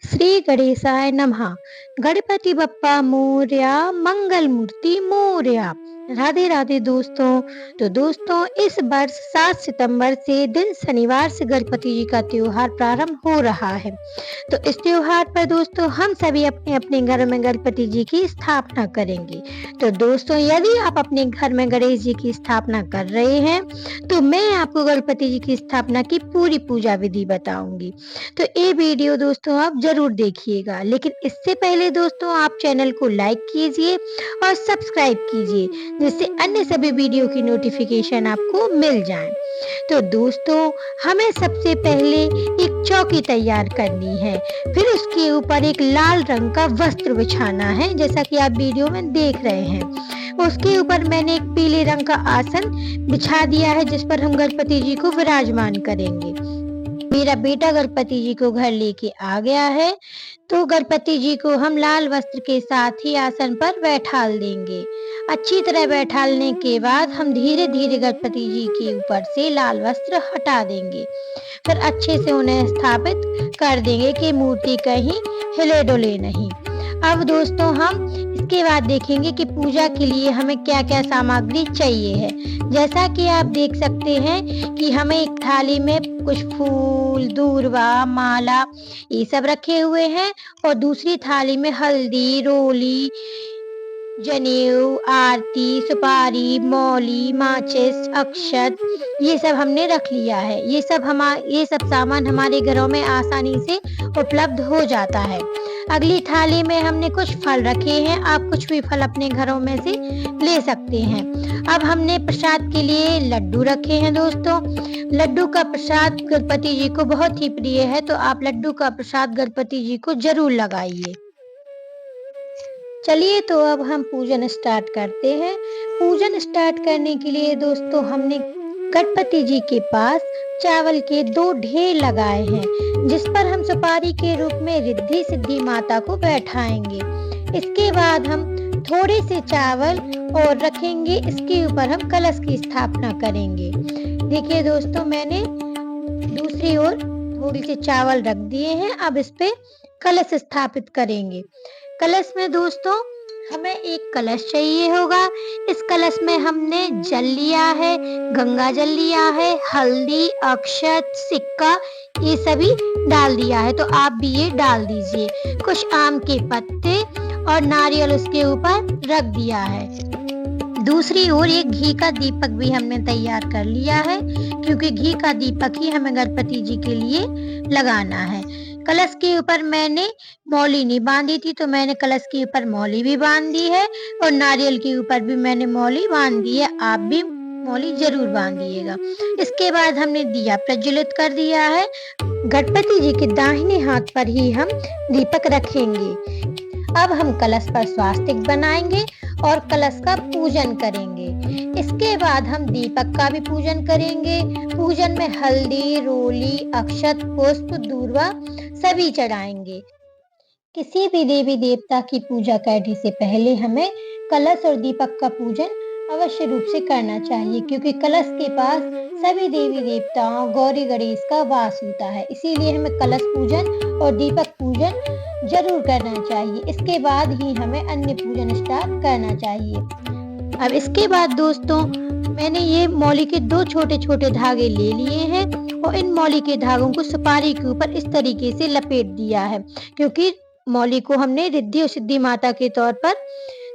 श्री गणेशाय नमः। गणपति बप्पा मोरया, मंगल मूर्ति मोरया। राधे राधे दोस्तों। तो दोस्तों, इस वर्ष 7 सितंबर से दिन शनिवार से गणपति जी का त्योहार प्रारंभ हो रहा है। तो इस त्योहार पर दोस्तों हम सभी अपने अपने घर में गणपति जी की स्थापना करेंगे। तो दोस्तों, यदि आप अपने घर में गणेश जी की स्थापना कर रहे हैं तो मैं आपको गणपति जी की स्थापना की पूरी पूजा विधि बताऊंगी। तो ये वीडियो दोस्तों आप जरूर देखिएगा, लेकिन इससे पहले दोस्तों आप चैनल को लाइक कीजिए और सब्सक्राइब कीजिए, जिससे अन्य सभी वीडियो की नोटिफिकेशन आपको मिल जाए। तो दोस्तों, हमें सबसे पहले एक चौकी तैयार करनी है, फिर उसके ऊपर एक लाल रंग का वस्त्र बिछाना है, जैसा कि आप वीडियो में देख रहे हैं। उसके ऊपर मैंने एक पीले रंग का आसन बिछा दिया है, जिस पर हम गणपति जी को विराजमान करेंगे। मेरा बेटा गणपति जी को घर लेके आ गया है, तो गणपति जी को हम लाल वस्त्र के साथ ही आसन पर बैठाल देंगे। अच्छी तरह बैठालने के बाद हम धीरे धीरे गणपति जी के ऊपर से लाल वस्त्र हटा देंगे। फिर अच्छे से उन्हें स्थापित कर देंगे कि मूर्ति कहीं हिले डुले नहीं। अब दोस्तों हम इसके बाद देखेंगे कि पूजा के लिए हमें क्या क्या सामग्री चाहिए है। जैसा कि आप देख सकते हैं कि हमें एक थाली में कुछ फूल, दूर्वा, माला ये सब रखे हुए हैं, और दूसरी थाली में हल्दी, रोली, जनेऊ, आरती, सुपारी, मौली, माचिस, अक्षत ये सब हमने रख लिया है। ये सब सामान हमारे घरों में आसानी से उपलब्ध हो जाता है। अगली थाली में हमने कुछ फल रखे हैं, आप कुछ भी फल अपने घरों में से ले सकते हैं। अब हमने प्रसाद के लिए लड्डू रखे हैं दोस्तों। लड्डू का प्रसाद गणपति जी को बहुत ही प्रिय है, तो आप लड्डू का प्रसाद गणपति जी को जरूर लगाइए। चलिए, तो अब हम पूजन स्टार्ट करते हैं। पूजन स्टार्ट करने के लिए दोस्तों हमने गणपति जी के पास चावल के 2 ढेर लगाए हैं, जिस पर हम सुपारी के रूप में रिद्धि सिद्धि माता को बैठाएंगे। इसके बाद हम थोड़े से चावल और रखेंगे, इसके ऊपर हम कलश की स्थापना करेंगे। देखिए दोस्तों, मैंने दूसरी ओर थोड़ी से चावल रख दिए हैं। अब इस पे कलश स्थापित करेंगे। कलश में दोस्तों हमें एक कलश चाहिए होगा। इस कलश में हमने जल लिया है, गंगा जल लिया है, हल्दी, अक्षत, सिक्का ये सभी डाल दिया है, तो आप भी ये डाल दीजिए। कुछ आम के पत्ते और नारियल उसके ऊपर रख दिया है। दूसरी ओर एक घी का दीपक भी हमने तैयार कर लिया है, क्योंकि घी का दीपक ही हमें गणपति जी के लिए लगाना है। कलश के ऊपर मैंने मौली नहीं बांधी थी, तो मैंने कलश के ऊपर मौली भी बांध दी है, और नारियल के ऊपर भी मैंने मौली बांध दी है। आप भी मौली जरूर बांधिएगा। इसके बाद हमने दिया प्रज्वलित कर दिया है। गणपति जी के दाहिने हाथ पर ही हम दीपक रखेंगे। अब हम कलश पर स्वास्तिक बनाएंगे और कलश का पूजन करेंगे। इसके बाद हम दीपक का भी पूजन करेंगे। पूजन में हल्दी, रोली, अक्षत, पुष्प, दूर्वा सभी चढ़ाएंगे। किसी भी देवी देवता की पूजा करने से पहले हमें कलश और दीपक का पूजन अवश्य रूप से करना चाहिए, क्योंकि कलश के पास सभी देवी देवताओं, गौरी गणेश का वास होता है। इसीलिए हमें कलश पूजन और दीपक पूजन जरूर करना चाहिए। इसके बाद ही हमें अन्य पूजन स्टार्ट करना चाहिए। अब इसके बाद दोस्तों मैंने ये मौली के 2 छोटे छोटे धागे ले लिए हैं, और इन मौली के धागों को सुपारी के ऊपर इस तरीके से लपेट दिया है, क्योंकि मौली को हमने रिद्धि और सिद्धि माता के तौर पर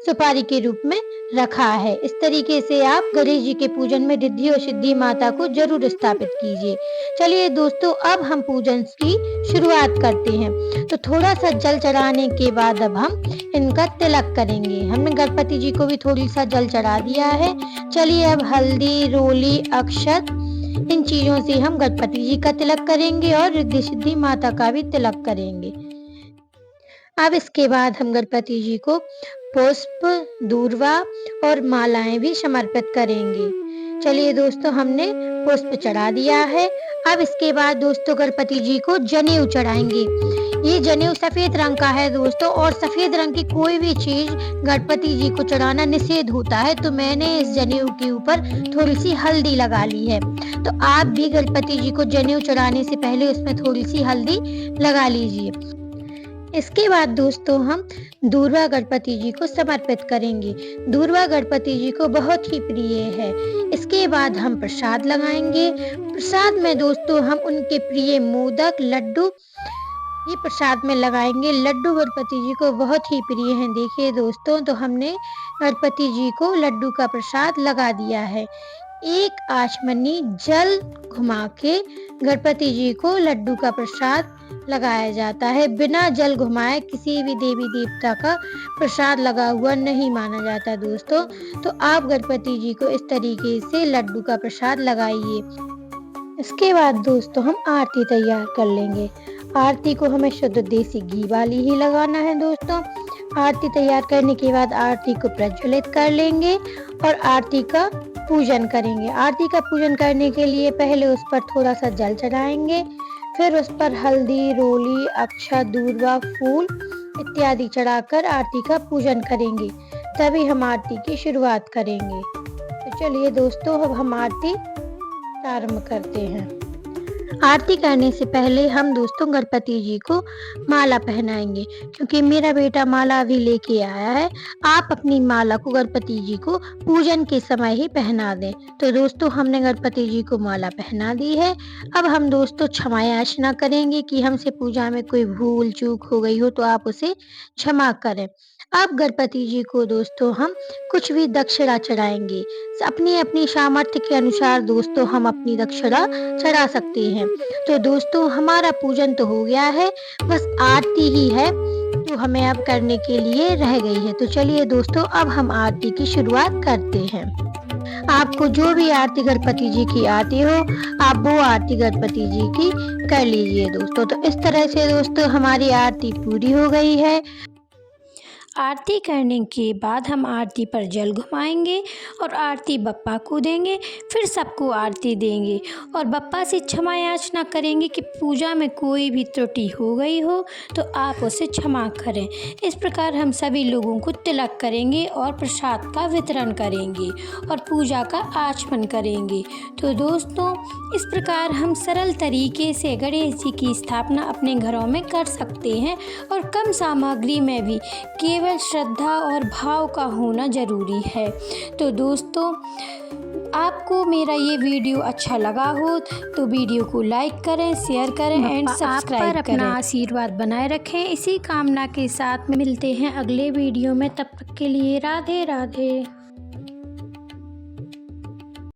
सुपारी के रूप में रखा है। इस तरीके से आप गणेश जी के पूजन में रिद्धि और सिद्धि माता को जरूर स्थापित कीजिए। चलिए दोस्तों, अब हम पूजन की शुरुआत करते हैं। तो थोड़ा सा जल चढ़ाने के बाद अब हम इनका तिलक करेंगे। हमने गणपति जी को भी थोड़ी सा जल चढ़ा दिया है। चलिए, अब हल्दी, रोली, अक्षत इन चीजों से हम गणपति जी का तिलक करेंगे और रिद्धि सिद्धि माता का भी तिलक करेंगे। अब इसके बाद हम गणपति जी को पुष्प, दूर्वा और मालाएं भी समर्पित करेंगे। चलिए दोस्तों, हमने पुष्प चढ़ा दिया है। अब इसके बाद दोस्तों गणपति जी को जनेऊ चढ़ाएंगे। ये जनेऊ सफेद रंग का है दोस्तों, और सफेद रंग की कोई भी चीज गणपति जी को चढ़ाना निषेध होता है, तो मैंने इस जनेऊ के ऊपर थोड़ी सी हल्दी लगा ली है। तो आप भी गणपति जी को जनेऊ चढ़ाने से पहले उसमें थोड़ी सी हल्दी लगा लीजिए। इसके बाद दोस्तों हम दूर्वा गणपति जी को समर्पित करेंगे। दूर्वा गणपति जी को बहुत ही प्रिय है। इसके बाद हम प्रसाद लगाएंगे। प्रसाद में दोस्तों हम उनके प्रिय मोदक, लड्डू ये प्रसाद में लगाएंगे। लड्डू गणपति जी को बहुत ही प्रिय हैं। देखिए दोस्तों, तो हमने गणपति जी को लड्डू का प्रसाद लगा दिया है। एक आचमनी जल घुमा के गणपति जी को लड्डू का प्रसाद लगाया जाता है। बिना जल घुमाए किसी भी देवी देवता का प्रसाद लगा हुआ नहीं माना जाता दोस्तों। तो आप गणपति जी को इस तरीके से लड्डू का प्रसाद लगाइए। इसके बाद दोस्तों हम आरती तैयार कर लेंगे। आरती को हमें शुद्ध देसी घी वाली ही लगाना है दोस्तों। आरती तैयार करने के बाद आरती को प्रज्वलित कर लेंगे और आरती का पूजन करेंगे। आरती का पूजन करने के लिए पहले उस पर थोड़ा सा जल चढ़ाएंगे, फिर उस पर हल्दी, रोली, अक्षत, दूर्वा, फूल इत्यादि चढ़ाकर आरती का पूजन करेंगे। तभी हम आरती की शुरुआत करेंगे। तो चलिए दोस्तों, अब हम आरती प्रारंभ करते हैं। आरती करने से पहले हम दोस्तों गणपति जी को माला पहनाएंगे, क्योंकि मेरा बेटा माला अभी लेके आया है। आप अपनी माला को गणपति जी को पूजन के समय ही पहना दें। तो दोस्तों हमने गणपति जी को माला पहना दी है। अब हम दोस्तों क्षमा याचना करेंगे कि हमसे पूजा में कोई भूल चूक हो गई हो तो आप उसे क्षमा करें। अब गणपति जी को दोस्तों हम कुछ भी दक्षिणा चढ़ाएंगे। अपनी अपनी सामर्थ्य के अनुसार दोस्तों हम अपनी दक्षिणा चढ़ा सकते हैं। तो दोस्तों हमारा पूजन तो हो गया है, बस आरती ही है जो हमें अब करने के लिए रह गई है। तो चलिए दोस्तों, अब हम आरती की शुरुआत करते हैं। आपको जो भी आरती गणपति जी की आती हो, आप वो आरती गणपति जी की कर लीजिए दोस्तों। तो इस तरह से दोस्तों हमारी आरती पूरी हो गई है। आरती करने के बाद हम आरती पर जल घुमाएंगे और आरती बप्पा को देंगे, फिर सबको आरती देंगे और बप्पा से क्षमा याचना करेंगे कि पूजा में कोई भी त्रुटि हो गई हो तो आप उसे क्षमा करें। इस प्रकार हम सभी लोगों को तिलक करेंगे और प्रसाद का वितरण करेंगे और पूजा का आचमन करेंगे। तो दोस्तों इस प्रकार हम सरल तरीके से गणेश जी की स्थापना अपने घरों में कर सकते हैं और कम सामग्री में भी केवल श्रद्धा और भाव का होना ज़रूरी है। तो दोस्तों आपको मेरा ये वीडियो अच्छा लगा हो तो वीडियो को लाइक करें, शेयर करें एंड सब्सक्राइब करें। अपना आशीर्वाद बनाए रखें, इसी कामना के साथ मिलते हैं अगले वीडियो में। तब तक के लिए राधे राधे।